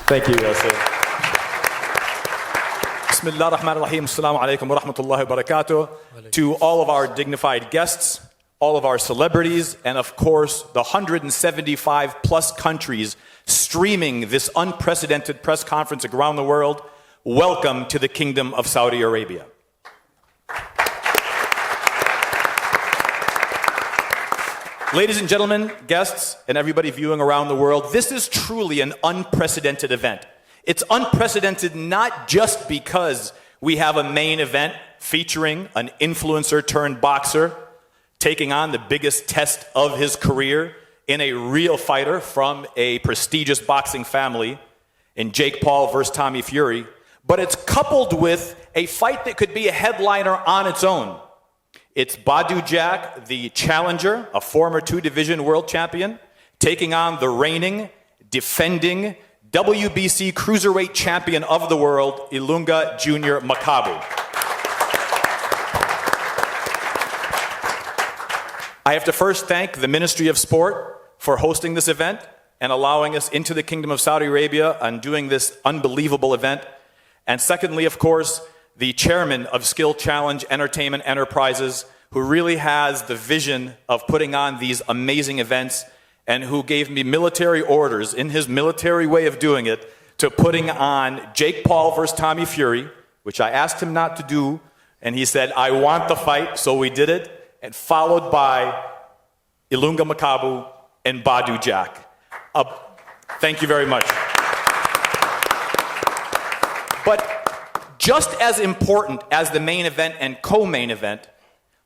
Thank you, Yasser. Bismillah ar-Rahman ar-Rahim. Assalamu alaikum wa rahmatullahi wa barakatuh. To all of our dignified guests, all of our celebrities, and of course, the 175 plus countries streaming this unprecedented press conference around the world, welcome to the Kingdom of Saudi Arabia. Ladies and gentlemen, guests, and everybody viewing around the world, this is truly an unprecedented event. It's unprecedented not just because we have a main event featuring an influencer turned boxer taking on the biggest test of his career in a real fighter from a prestigious boxing family in Jake Paul versus Tommy Fury, but it's coupled with a fight that could be a headliner on its own. It's Badou Jack, the challenger, a former two-division world champion, taking on the reigning, defending WBC cruiserweight champion of the world, Ilunga Jr. Makabu. I have to first thank the Ministry of Sport for hosting this event and allowing us into the Kingdom of Saudi Arabia and doing this unbelievable event. And secondly, of course, the chairman of Skill Challenge Entertainment Enterprises, who really has the vision of putting on these amazing events and who gave me military orders in his military way of doing it to putting on Jake Paul versus Tommy Fury, which I asked him not to do, and he said, I want the fight, so we did it, and followed by Ilunga Makabu and Badou Jack. Thank you very much. But just as important as the main event and co-main event,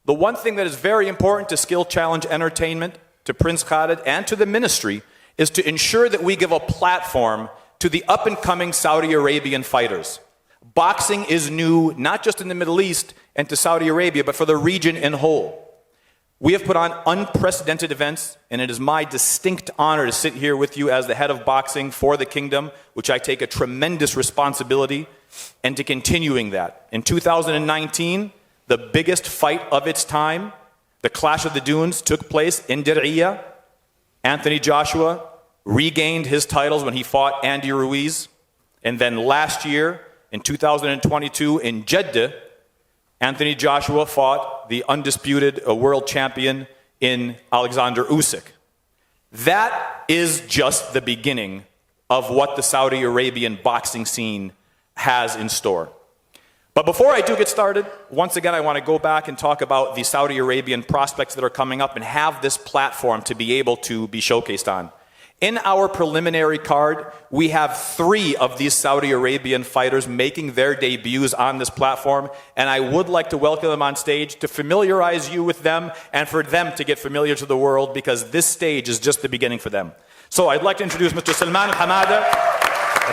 the one thing that is very important to Skill Challenge Entertainment, to Prince Khalid, and to the ministry is to ensure that we give a platform to the up-and-coming Saudi Arabian fighters. Boxing is new, not just in the Middle East and to Saudi Arabia, but for the region in whole. We have put on unprecedented events, and it is my distinct honor to sit here with you as the head of boxing for the kingdom, which I take a tremendous responsibility, and to continuing that. In 2019, the biggest fight of its time, the Clash of the Dunes, took place in Diriyah. Anthony Joshua regained his titles when he fought Andy Ruiz. And then last year, in 2022, in Jeddah, Anthony Joshua fought the undisputed world champion in Alexander Usyk. That is just the beginning of what the Saudi Arabian boxing scene has in store. But before I do get started, once again, I want to go back and talk about the Saudi Arabian prospects that are coming up and have this platform to be able to be showcased on. In our preliminary card, we have 3 of these Saudi Arabian fighters making their debuts on this platform, and I would like to welcome them on stage to familiarize you with them and for them to get familiar to the world, because this stage is just the beginning for them. So I'd like to introduce Mr. Salman Al-Hamada,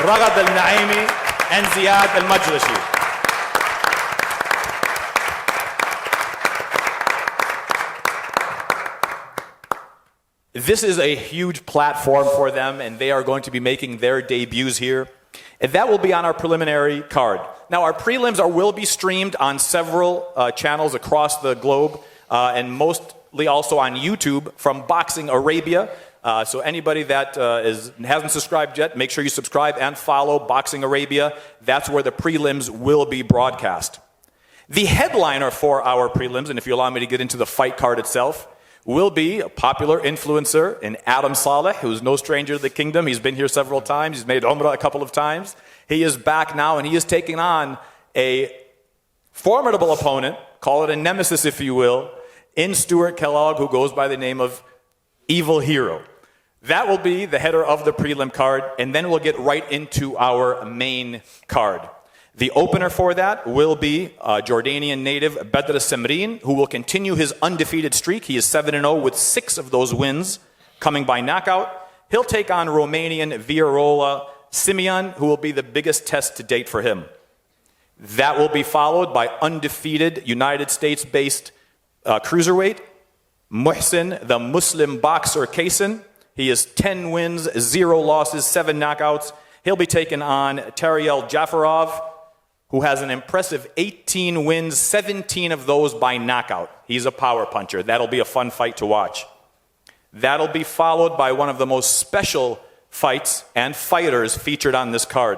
Ragad Al-Naimi, and Ziad Al-Maayouf. This is a huge platform for them, and they are going to be making their debuts here. And that will be on our preliminary card. Now, our prelims will be streamed on several channels across the globe, and mostly also on YouTube from Boxing Arabia. So anybody that hasn't subscribed yet, make sure you subscribe and follow Boxing Arabia. That's where the prelims will be broadcast. The headliner for our prelims, and if you allow me to get into the fight card itself, will be a popular influencer in Adam Saleh, who's no stranger to the kingdom. He's been here several times. He's made Umrah a couple of times. He is back now, and he is taking on a formidable opponent, call it a nemesis if you will, in Stuart Kellogg, who goes by the name of Evil Hero. That will be the header of the prelim card, and then we'll get right into our main card. The opener for that will be Jordanian native Ziad Al-Samreen, who will continue his undefeated streak. He is 7-0 with 6 of those wins coming by knockout. He'll take on Romanian Viorola Simeon, who will be the biggest test to date for him. That will be followed by undefeated United States-based cruiserweight Muhsin, the Muslim boxer Cason. He is 10 wins, 0 losses, 7 knockouts. He'll be taking on Tariel Jafarov, who has an impressive 18 wins, 17 of those by knockout. He's a power puncher. That'll be a fun fight to watch. That'll be followed by one of the most special fights and fighters featured on this card.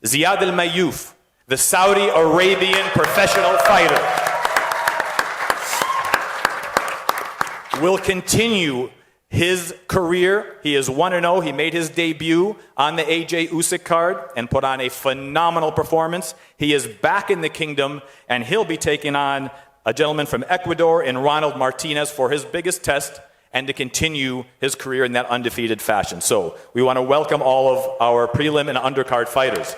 Ziad Al-Maayouf, the Saudi Arabian professional fighter, will continue his career. He is 1-0. He made his debut on the AJ Usyk card and put on a phenomenal performance. He is back in the kingdom, and he'll be taking on a gentleman from Ecuador in Ronald Martinez for his biggest test and to continue his career in that undefeated fashion. So we want to welcome all of our prelim and undercard fighters.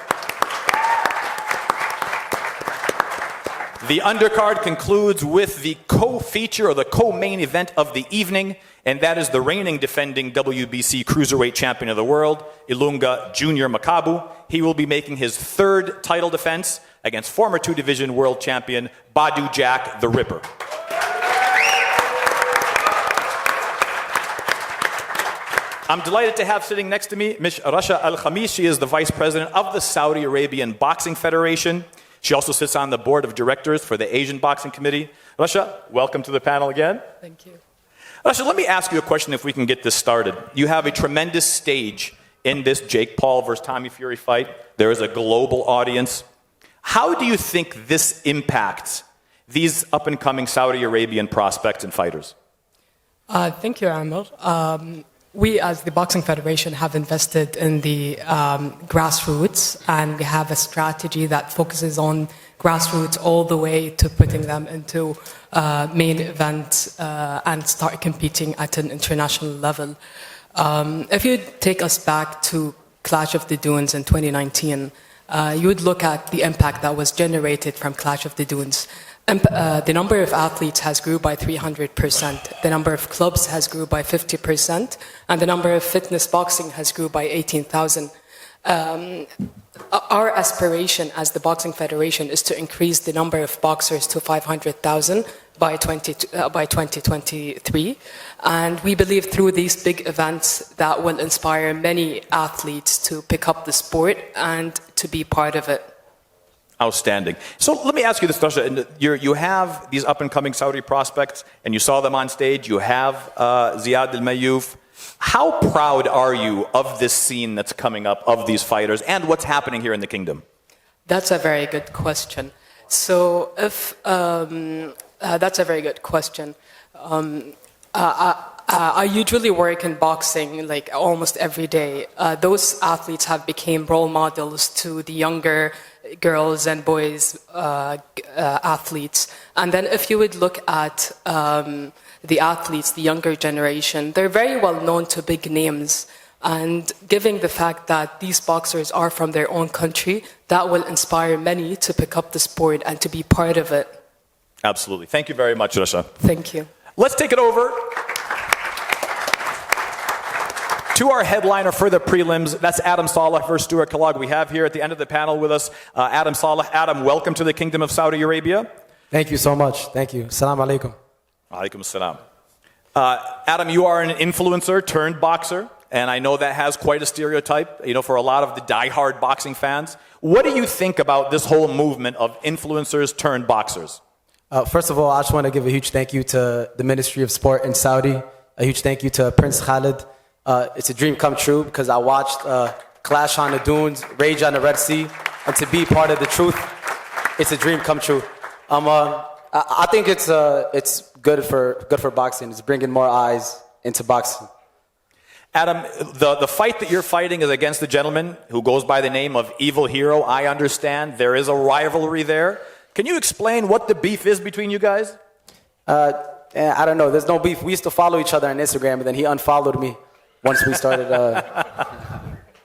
The undercard concludes with the co-feature or the co-main event of the evening, and that is the reigning defending WBC Cruiserweight Champion of the World, Ilunga Junior Makabu. He will be making his third title defense against former two-division world champion Badou Jack the Ripper. I'm delighted to have sitting next to me Ms. Rasha Al-Khamis. She is the Vice President of the Saudi Arabian Boxing Federation. She also sits on the board of directors for the Asian Boxing Committee. Rasha, welcome to the panel again. Thank you. Rasha, let me ask you a question if we can get this started. You have a tremendous stage in this Jake Paul versus Tommy Fury fight. There is a global audience. How do you think this impacts these up-and-coming Saudi Arabian prospects and fighters? Thank you, Amir. We, as the Boxing Federation, have invested in the grassroots, and we have a strategy that focuses on grassroots all the way to putting them into main events and start competing at an international level. If you take us back to Clash of the Dunes in 2019, you would look at the impact that was generated from Clash of the Dunes. The number of athletes has grew by 300%, the number of clubs has grew by 50%, and the number of fitness boxing has grew by 18,000. Our aspiration as the Boxing Federation is to increase the number of boxers to 500,000 by 2023. And we believe through these big events that will inspire many athletes to pick up the sport and to be part of it. Outstanding. So let me ask you this, Tasha. You have these up-and-coming Saudi prospects, and you saw them on stage. You have Ziad Al-Maayouf. How proud are you of this scene that's coming up, of these fighters, and what's happening here in the kingdom? That's a very good question. So that's a very good question. I usually work in boxing like almost every day. Those athletes have become role models to the younger girls and boys athletes. And then if you would look at the athletes, the younger generation, they're very well known to big names. And given the fact that these boxers are from their own country, that will inspire many to pick up the sport and to be part of it. Absolutely. Thank you very much, Rasha. Thank you. Let's take it over to our headliner for the prelims. That's Adam Saleh versus Stuart Kellogg. We have here at the end of the panel with us Adam Saleh. Adam, welcome to the Kingdom of Saudi Arabia. Thank you so much. Thank you. Assalamu alaikum. Alaikum assalam. Adam, you are an influencer turned boxer, and I know that has quite a stereotype, for a lot of the diehard boxing fans. What do you think about this whole movement of influencers turned boxers? First of all, I just want to give a huge thank you to the Ministry of Sport in Saudi. A huge thank you to Prince Khalid. It's a dream come true because I watched Clash on the Dunes, Rage on the Red Sea, and to be part of the truth, it's a dream come true. I think it's good for boxing. It's bringing more eyes into boxing. Adam, the fight that you're fighting is against the gentleman who goes by the name of Evil Hero. I understand there is a rivalry there. Can you explain what the beef is between you guys? I don't know. There's no beef. We used to follow each other on Instagram, and then he unfollowed me once we started.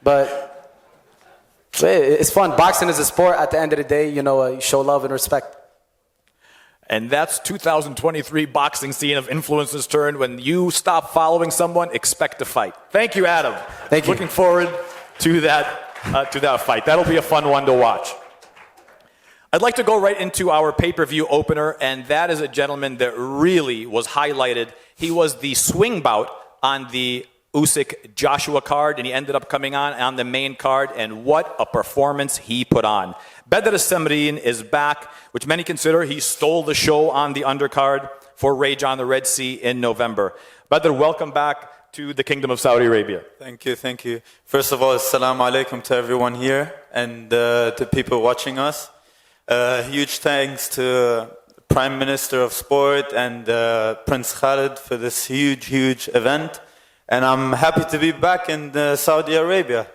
But it's fun. Boxing is a sport. At the end of the day, you show love and respect. And that's 2023 boxing scene of influencers turned. When you stop following someone, expect to fight. Thank you, Adam. Thank you. Looking forward to that fight. That'll be a fun one to watch. I'd like to go right into our pay-per-view opener, and that is a gentleman that really was highlighted. He was the swing bout on the Usyk Joshua card, and he ended up coming on the main card, and what a performance he put on. Badou Al-Samreen is back, which many consider he stole the show on the undercard for Rage on the Red Sea in November. Badou, welcome back. to the Kingdom of Saudi Arabia. Thank you, thank you. First of all, assalamu alaikum to everyone here and to people watching us. Huge thanks to Prime Minister of Sport and Prince Khalid for this huge event. And I'm happy to be back in Saudi Arabia.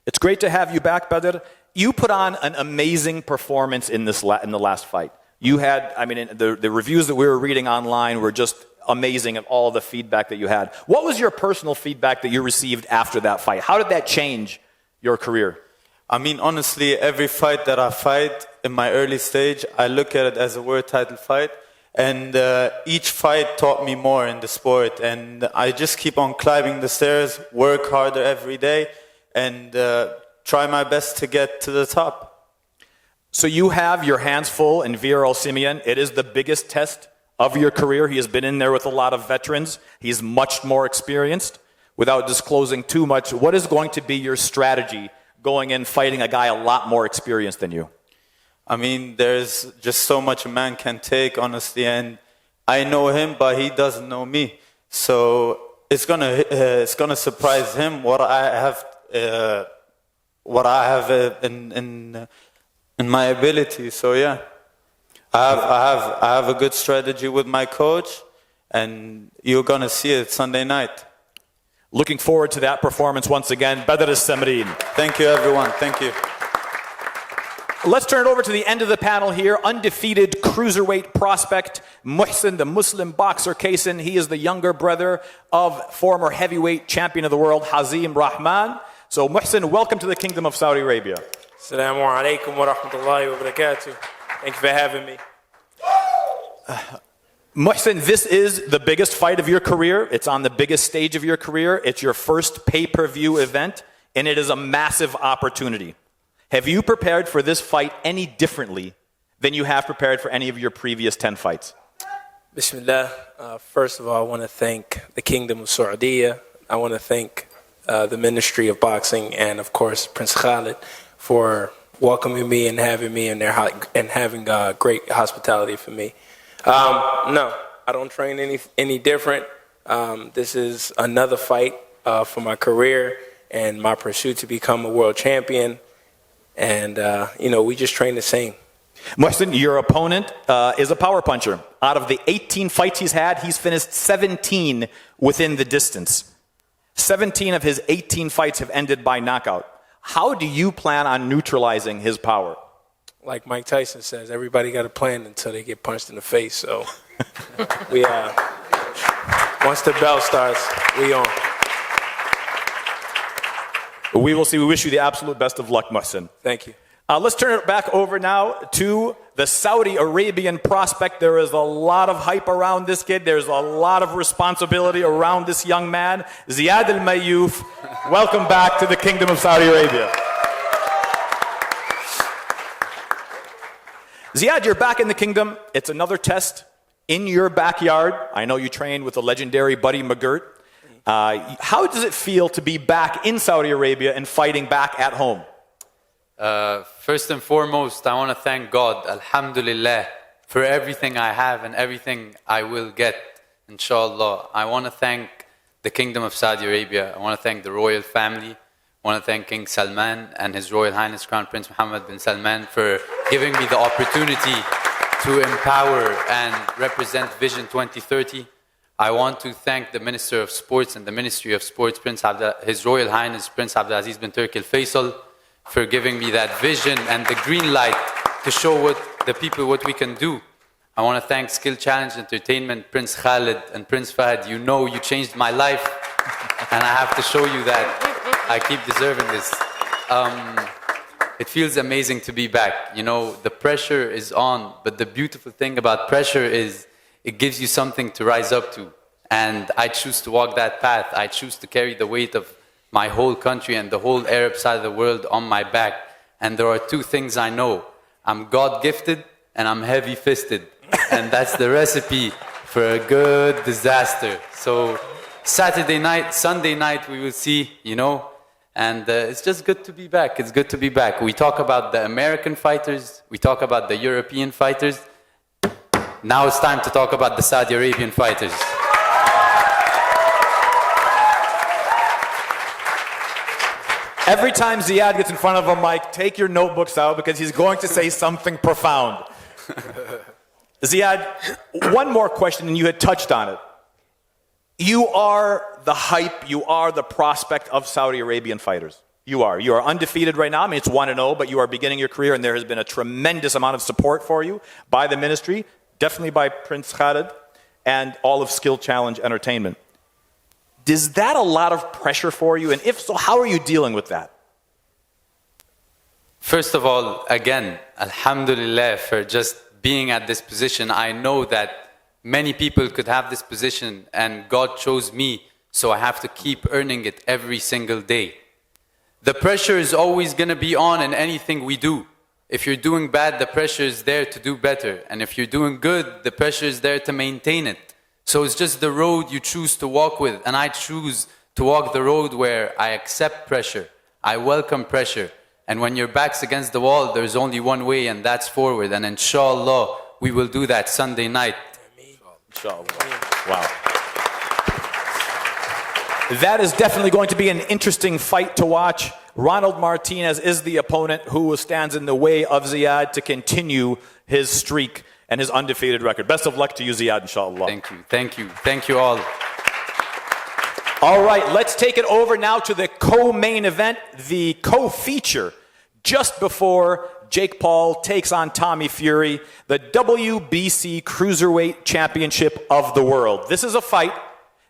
It's great to have you back, Badr. You put on an amazing performance in the last fight. You had, I mean, the reviews that we were reading online were just amazing of all the feedback that you had. What was your personal feedback that you received after that fight? How did that change your career? I mean, honestly, every fight that I fight in my early stage, I look at it as a world title fight. And each fight taught me more in the sport. And I just keep on climbing the stairs, work harder every day, and try my best to get to the top. So you have your hands full in Veer Al-Simeon. It is the biggest test of your career. He has been in there with a lot of veterans. He's much more experienced. Without disclosing too much, what is going to be your strategy going in fighting a guy a lot more experienced than you? I mean, there's just so much a man can take, honestly, and I know him, but he doesn't know me. So it's gonna surprise him what I have in my ability. So yeah. I have a good strategy with my coach, and you're going to see it Sunday night. Looking forward to that performance once again. Badr Al-Samreen. Thank you, everyone. Thank you. Let's turn it over to the end of the panel here. Undefeated cruiserweight prospect, Muhsin, the Muslim boxer Cason. He is the younger brother of former heavyweight champion of the world, Hazim Rahman. So Muhsin, welcome to the Kingdom of Saudi Arabia. Assalamu alaikum wa rahmatullahi wa barakatuh. Thank you for having me. Muhsin, this is the biggest fight of your career. It's on the biggest stage of your career. It's your first pay-per-view event, and it is a massive opportunity. Have you prepared for this fight any differently than you have prepared for any of your previous 10 fights? Bismillah. First of all, I want to thank the Kingdom of Saudi. I want to thank the Ministry of Boxing and, of course, Prince Khalid for welcoming me and having me in there and having great hospitality for me. No, I don't train any different. This is another fight for my career and my pursuit to become a world champion. And, we just train the same. Muhsin, your opponent is a power puncher. Out of the 18 fights he's had, he's finished 17 within the distance. 17 of his 18 fights have ended by knockout. How do you plan on neutralizing his power? Like Mike Tyson says, everybody got a plan until they get punched in the face. So once the bell starts, we on. We will see. We wish you the absolute best of luck, Muhsin. Thank you. Let's turn it back over now to the Saudi Arabian prospect. There is a lot of hype around this kid. There's a lot of responsibility around this young man. Ziad Al-Maayouf, welcome back to the Kingdom of Saudi Arabia. Ziad, you're back in the kingdom. It's another test in your backyard. I know you trained with the legendary Buddy McGirt. How does it feel to be back in Saudi Arabia and fighting back at home? First and foremost, I want to thank God, alhamdulillah, for everything I have and everything I will get, inshallah. I want to thank the Kingdom of Saudi Arabia. I want to thank the royal family. I want to thank King Salman and His Royal Highness Crown Prince Mohammed bin Salman for giving me the opportunity to empower and represent Vision 2030. I want to thank the Minister of Sports and the Ministry of Sports, His Royal Highness Prince Abdulaziz bin Turki Al Faisal, for giving me that vision and the green light to show the people what we can do. I want to thank Skill Challenge Entertainment, Prince Khalid and Prince Fahad. You know you changed my life, and I have to show you that I keep deserving this. It feels amazing to be back. You know, the pressure is on, but the beautiful thing about pressure is it gives you something to rise up to. And I choose to walk that path. I choose to carry the weight of my whole country and the whole Arab side of the world on my back. And there are two things I know. I'm God-gifted and I'm heavy-fisted. And that's the recipe for a good disaster. So Saturday night, Sunday night, we will see, you know. And it's just good to be back. It's good to be back. We talk about the American fighters. We talk about the European fighters. Now it's time to talk about the Saudi Arabian fighters. Every time Ziad gets in front of a mic, take your notebooks out because he's going to say something profound. Ziad, one more question, and you had touched on it. You are the hype, you are the prospect of Saudi Arabian fighters. You are. You are undefeated right now. I mean, it's 1-0, but you are beginning your career, and there has been a tremendous amount of support for you by the ministry, definitely by Prince Khalid, and all of Skill Challenge Entertainment. Is that a lot of pressure for you? And if so, how are you dealing with that? First of all, again, alhamdulillah for just being at this position. I know that many people could have this position, and God chose me, so I have to keep earning it every single day. The pressure is always going to be on in anything we do. If you're doing bad, the pressure is there to do better. And if you're doing good, the pressure is there to maintain it. So it's just the road you choose to walk with. And I choose to walk the road where I accept pressure. I welcome pressure. And when your back's against the wall, there's only one way, and that's forward. And inshallah, we will do that Sunday night. Inshallah. Wow. That is definitely going to be an interesting fight to watch. Ronald Martinez is the opponent who stands in the way of Ziad to continue his streak and his undefeated record. Best of luck to you, Ziad, inshallah. Thank you. Thank you. Thank you all. All right, let's take it over now to the co-main event, the co-feature, just before Jake Paul takes on Tommy Fury, the WBC Cruiserweight Championship of the world. This is a fight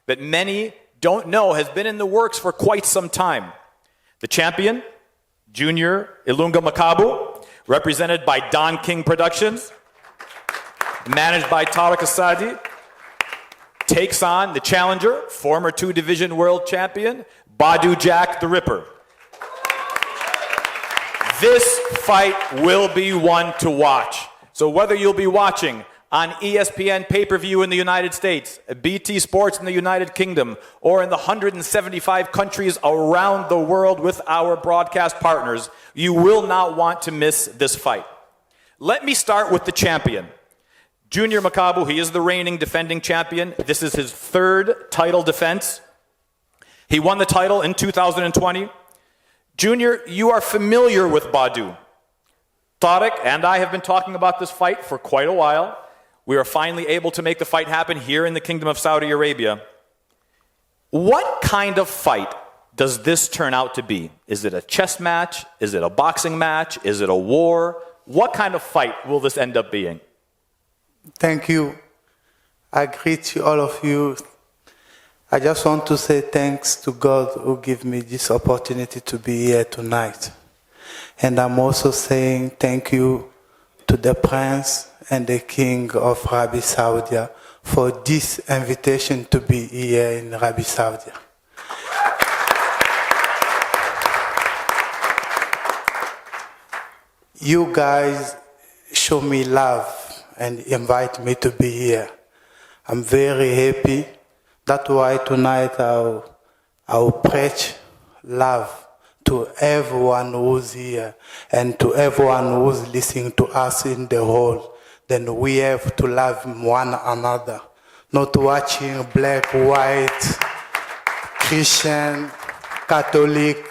that many don't know has been in the works for quite some time. The champion, Junior Ilunga Makabu, represented by Don King Productions, managed by Tariq Asadi, takes on the challenger, former 2-division world champion, Badou Jack the Ripper. This fight will be one to watch. So whether you'll be watching on ESPN pay-per-view in the United States, BT Sports in the United Kingdom, or in the 175 countries around the world with our broadcast partners, you will not want to miss this fight. Let me start with the champion. Junior Makabu, he is the reigning defending champion. This is his third title defense. He won the title in 2020. Junior, you are familiar with Badou. Tariq and I have been talking about this fight for quite a while. We are finally able to make the fight happen here in the Kingdom of Saudi Arabia. What kind of fight does this turn out to be? Is it a chess match? Is it a boxing match? Is it a war? What kind of fight will this end up being? Thank you. I greet all of you. I just want to say thanks to God who gave me this opportunity to be here tonight. And I'm also saying thank you to the Prince and the King of Arabi Saudi for this invitation to be here in Arabi Saudi. You guys show me love and invite me to be here. I'm very happy. That's why tonight I'll preach love to everyone who's here and to everyone who's listening to us in the hall. Then we have to love one another, not watching black, white, Christian, Catholic,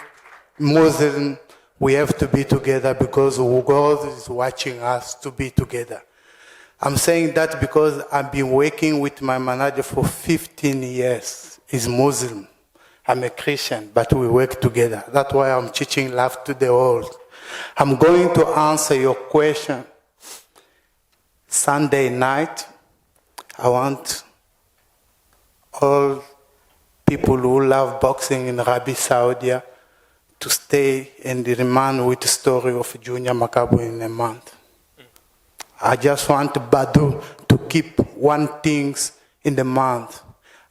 Muslim. We have to be together because God is watching us to be together. I'm saying that because I've been working with my manager for 15 years. He's Muslim. I'm a Christian, but we work together. That's why I'm teaching love to the world. I'm going to answer your question. Sunday night, I want all people who love boxing in Arabi Saudi to stay and remain with the story of Junior Makabu in a month. I just want Badou to keep one thing in the month.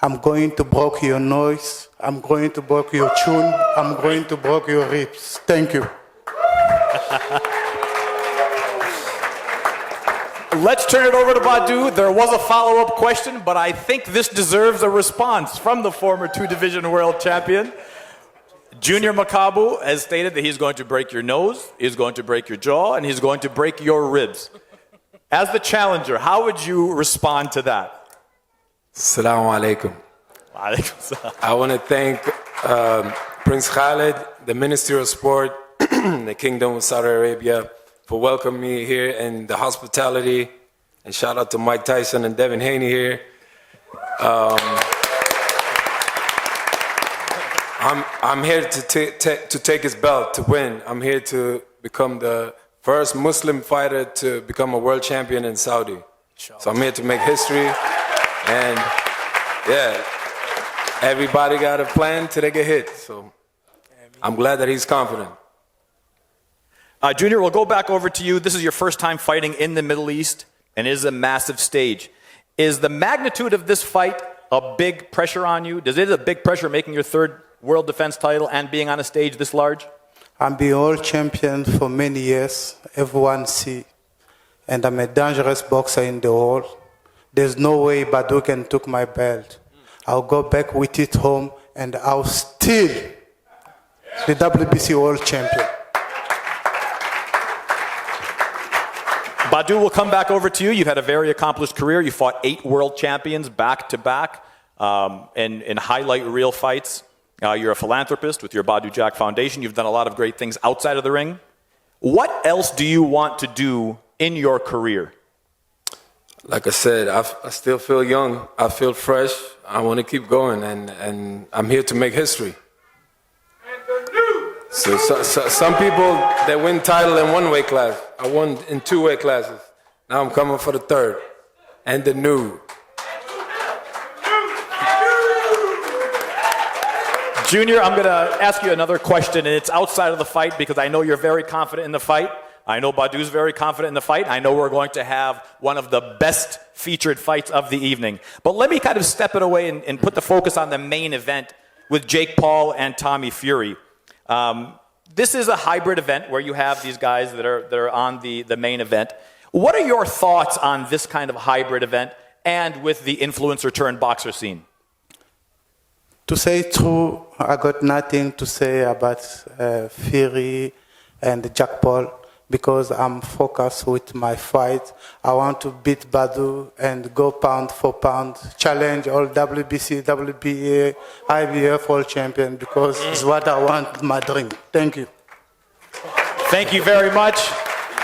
I'm going to break your nose. I'm going to break your tune. I'm going to break your ribs. Thank you. Let's turn it over to Badou. There was a follow-up question, but I think this deserves a response from the former 2-division world champion. Junior Makabu has stated that he's going to break your nose, he's going to break your jaw, and he's going to break your ribs. As the challenger, how would you respond to that? Assalamu alaikum. I want to thank Prince Khalid, the Ministry of Sport, the Kingdom of Saudi Arabia, for welcoming me here and the hospitality. And shout out to Mike Tyson and Devin Haney here. I'm here to take his belt, to win. I'm here to become the first Muslim fighter to become a world champion in Saudi. So I'm here to make history. And yeah, everybody got a plan till they get hit. So I'm glad that he's confident. Junior, we'll go back over to you. This is your first time fighting in the Middle East, and it is a massive stage. Is the magnitude of this fight a big pressure on you? Is it a big pressure making your third world defense title and being on a stage this large? I'm the world champion for many years, everyone see. And I'm a dangerous boxer in the world. There's no way Badou can take my belt. I'll go back with it home and I'll steal the WBC world champion. Badou, will come back over to you. You've had a very accomplished career. You fought 8 world champions back to back in highlight reel fights. You're a philanthropist with your Badou Jack Foundation. You've done a lot of great things outside of the ring. What else do you want to do in your career? Like I said, I still feel young. I feel fresh. I want to keep going, and I'm here to make history. So some people, they win title in 1 weight class. I won in 2 weight classes. Now I'm coming for the 3rd and the new. Junior, I'm going to ask you another question, and it's outside of the fight because I know you're very confident in the fight. I know Badou's very confident in the fight. I know we're going to have one of the best featured fights of the evening. But let me kind of step it away and put the focus on the main event with Jake Paul and Tommy Fury. This is a hybrid event where you have these guys that are on the main event. What are your thoughts on this kind of hybrid event and with the influencer turned boxer scene? To say true, I got nothing to say about Fury and Jack Paul because I'm focused with my fight. I want to beat Badou and go pound for pound, challenge all WBC, WBA, IBF world champion because it's what I want, my dream. Thank you. Thank you very much.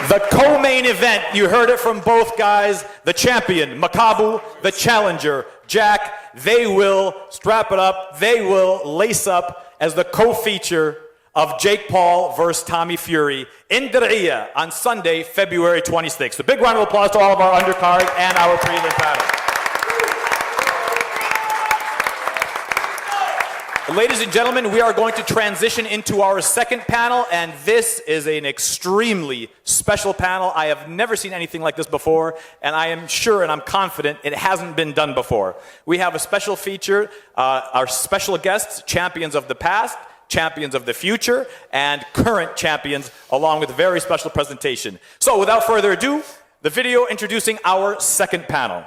The co-main event, you heard it from both guys, the champion, Makabu, the challenger, Jack. They will strap it up, they will lace up as the co-feature of Jake Paul versus Tommy Fury in Diriyah on Sunday, February 26th. A big round of applause to all of our undercard and our prelim panel. Ladies and gentlemen, we are going to transition into our second panel, and this is an extremely special panel. I have never seen anything like this before, and I am sure and I'm confident it hasn't been done before. We have a special feature, our special guests, champions of the past, champions of the future, and current champions, along with a very special presentation. So without further ado, the video introducing our second panel.